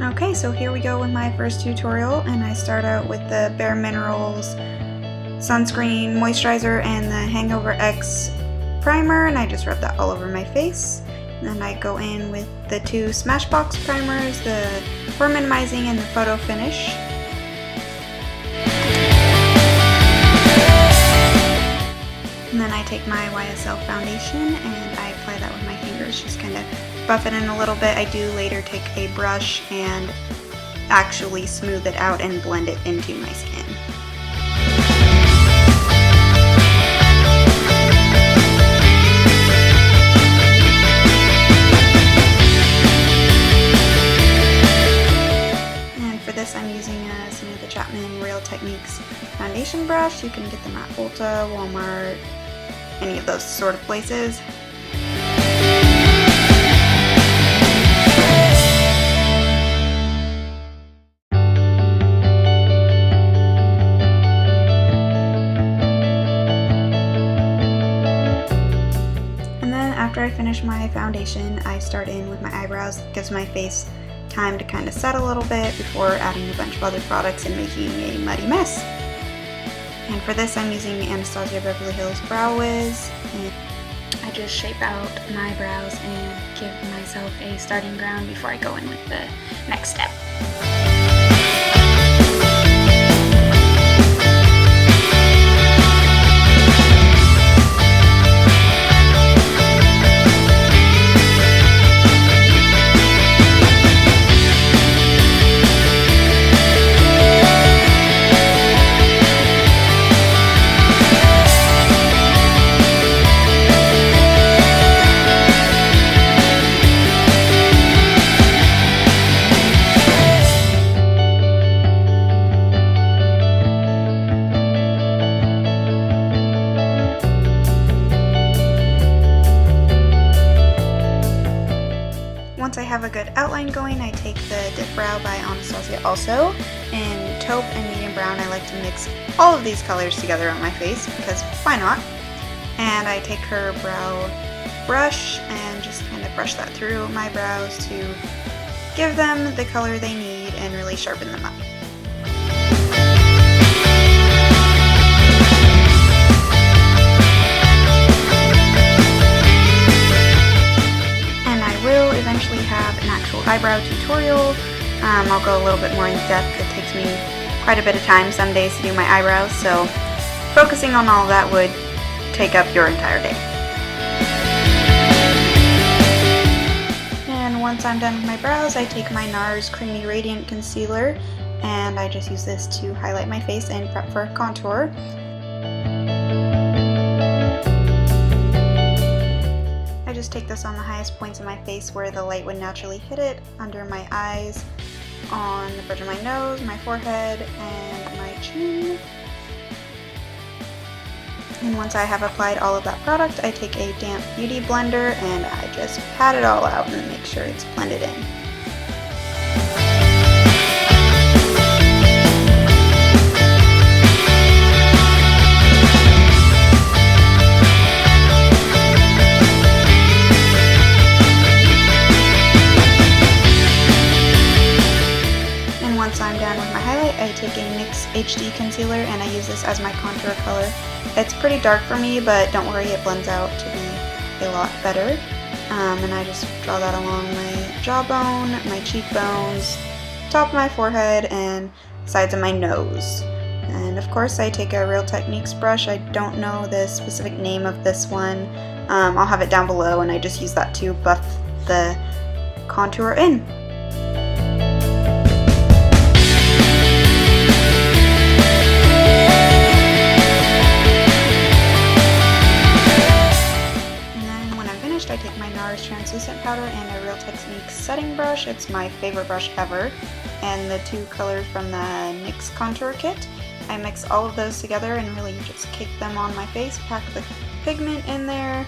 Okay, so here we go with my first tutorial, and I start out with the Bare Minerals Sunscreen Moisturizer and the Hangover X Primer, and I just rub that all over my face. And then I go in with the two Smashbox primers, the Pore Minimizing and the Photo Finish. And then I take my YSL foundation and I apply that with my fingers, just kind of buff it in a little bit. I do later take a brush and actually smooth it out and blend it into my skin. And for this I'm using a Samantha Chapman Real Techniques foundation brush. You can get them at Ulta, Walmart, any of those sort of places. After I finish my foundation, I start in with my eyebrows. It gives my face time to kind of set a little bit before adding a bunch of other products and making a muddy mess. And for this I'm using Anastasia Beverly Hills Brow Wiz, and I just shape out my brows and give myself a starting ground before I go in with the next step. Once I have a good outline going, I take the Dip Brow by Anastasia also in taupe and medium brown. I like to mix all of these colors together on my face because why not? And I take her brow brush and just kind of brush that through my brows to give them the color they need and really sharpen them up. Eventually have an actual eyebrow tutorial. I'll go a little bit more in depth. It takes me quite a bit of time some days to do my eyebrows, so focusing on all of that would take up your entire day. And once I'm done with my brows, I take my Nars Creamy Radiant Concealer and I just use this to highlight my face and prep for contour. I just take this on the highest points of my face where the light would naturally hit it, under my eyes, on the bridge of my nose, my forehead, and my chin. And once I have applied all of that product, I take a damp beauty blender and I just pat it all out and make sure it's blended in. Once I'm done with my highlight, I take a NYX HD concealer and I use this as my contour color. It's pretty dark for me, but don't worry, it blends out to be a lot better. And I just draw that along my jawbone, my cheekbones, top of my forehead, and sides of my nose. And of course I take a Real Techniques brush. I don't know the specific name of this one. I'll have it down below, and I just use that to buff the contour in. I take my Nars translucent powder and a Real Techniques setting brush. It's my favorite brush ever, and the two colors from the NYX Contour kit. I mix all of those together and really just cake them on my face, pack the pigment in there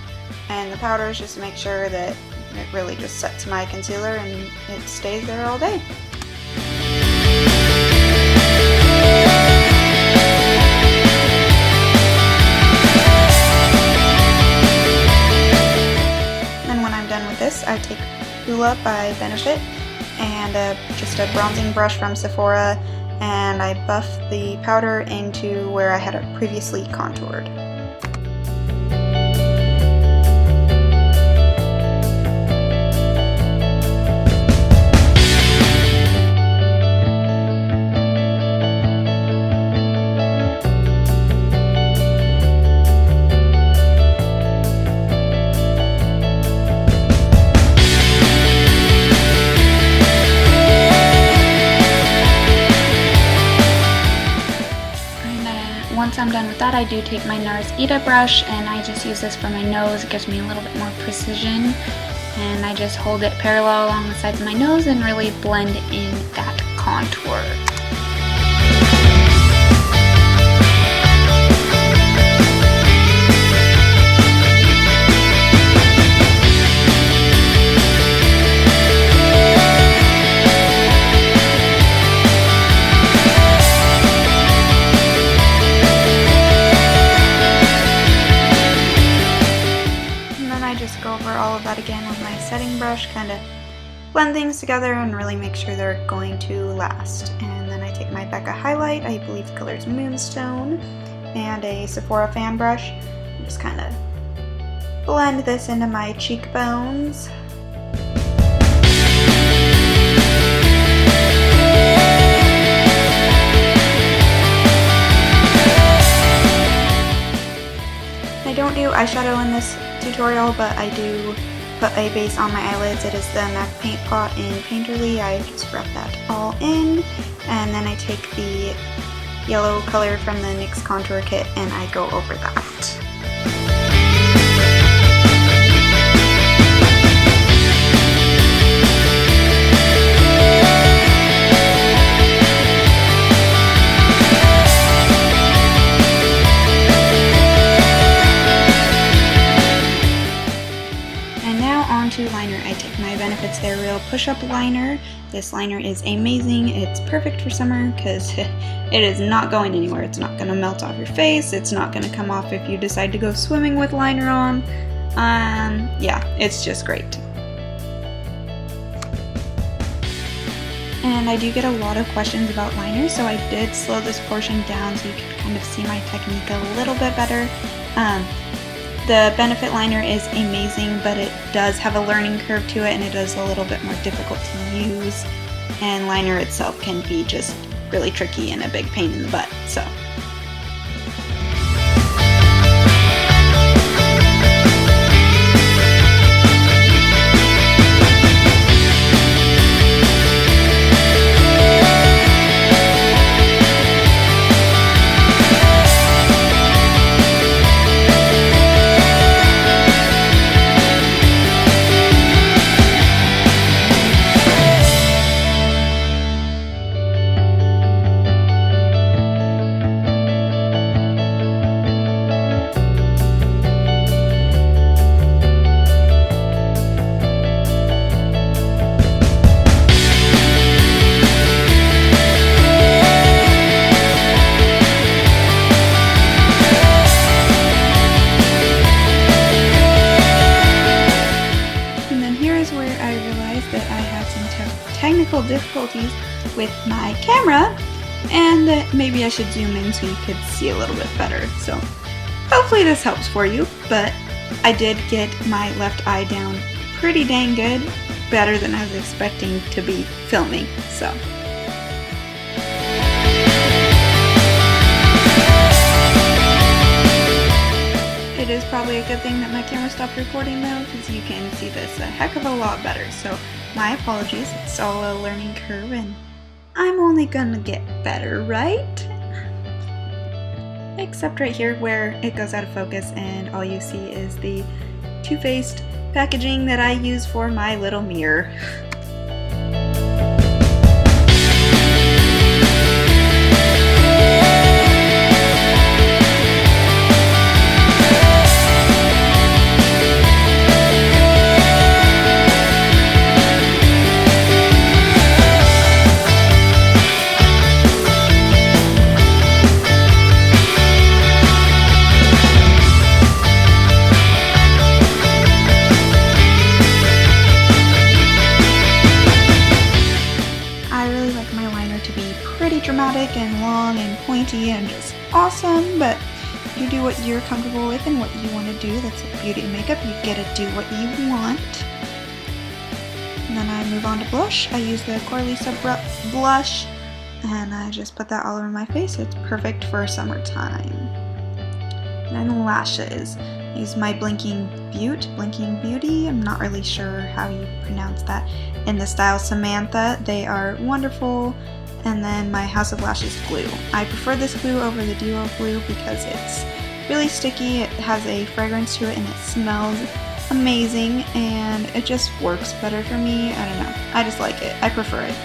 and the powders just to make sure that it really just sets my concealer and it stays there all day. I take Hoola by Benefit, and and just a bronzing brush from Sephora, and I buff the powder into where I had it previously contoured. Once I'm done with that, I do take my Nars brush and I just use this for my nose. It gives me a little bit more precision, and I just hold it parallel along the sides of my nose and really blend in that contour. Go over all of that again with my setting brush, kind of blend things together and really make sure they're going to last. And then I take my Becca highlight, I believe the color is Moonstone, and a Sephora fan brush, and just kind of blend this into my cheekbones. I don't do eyeshadow in this tutorial, but I do put a base on my eyelids. It is the MAC Paint Pot in Painterly. I just rub that all in, and then I take the yellow color from the NYX Contour kit and I go over that. Liner. I take my Benefits They're Real push-up liner. This liner is amazing. It's perfect for summer because it is not going anywhere. It's not going to melt off your face. It's not going to come off if you decide to go swimming with liner on. Yeah, it's just great. And I do get a lot of questions about liner, so I did slow this portion down so you can kind of see my technique a little bit better. The Benefit liner is amazing, but it does have a learning curve to it and it is a little bit more difficult to use, and liner itself can be just really tricky and a big pain in the butt. So technical difficulties with my camera, and maybe I should zoom in so you could see a little bit better. So hopefully this helps for you, but I did get my left eye down pretty dang good, better than I was expecting to be filming. So it is probably a good thing that my camera stopped recording though, because you can see this a heck of a lot better. So my apologies, it's all a learning curve and I'm only gonna get better, right? Except right here where it goes out of focus and all you see is the Too Faced packaging that I use for my little mirror. I really like my liner to be pretty dramatic and long and pointy and just awesome, but you do what you're comfortable with and what you want to do. That's beauty and makeup. You get to do what you want. And then I move on to blush. I use the Coralista blush, and I just put that all over my face. It's perfect for summertime. And then lashes. I use my Blinking Beauty. I'm not really sure how you pronounce that. In the style Samantha. They are wonderful. And then my House of Lashes glue. I prefer this glue over the duo glue because it's really sticky, it has a fragrance to it, and it smells amazing, and it just works better for me. I don't know. I just like it. I prefer it.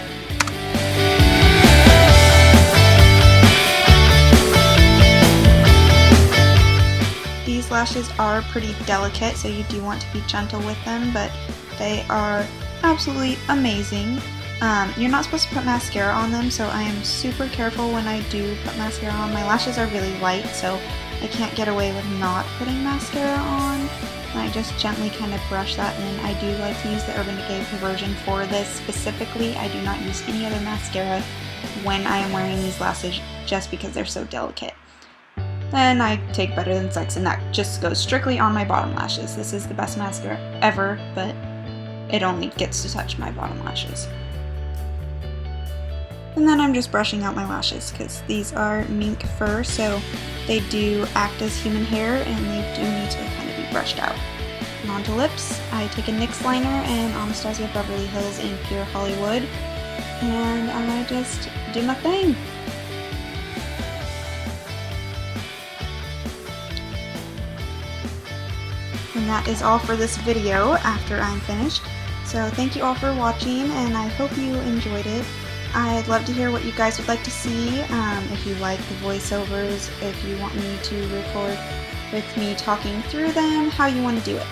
These lashes are pretty delicate, so you do want to be gentle with them, but they are absolutely amazing. You're not supposed to put mascara on them, so I am super careful when I do put mascara on. My lashes are really light, so I can't get away with not putting mascara on. And I just gently kind of brush that in. I do like to use the Urban Decay Perversion for this specifically. I do not use any other mascara when I am wearing these lashes just because they're so delicate. Then I take Better Than Sex, and that just goes strictly on my bottom lashes. This is the best mascara ever, but it only gets to touch my bottom lashes. And then I'm just brushing out my lashes because these are mink fur, so they do act as human hair and they do need to kind of be brushed out. And on to lips, I take a NYX liner and Anastasia Beverly Hills in Pure Hollywood, and I just do my thing. And that is all for this video after I'm finished. So thank you all for watching, and I hope you enjoyed it. I'd love to hear what you guys would like to see, if you like the voiceovers, if you want me to record with me talking through them, how you want to do it.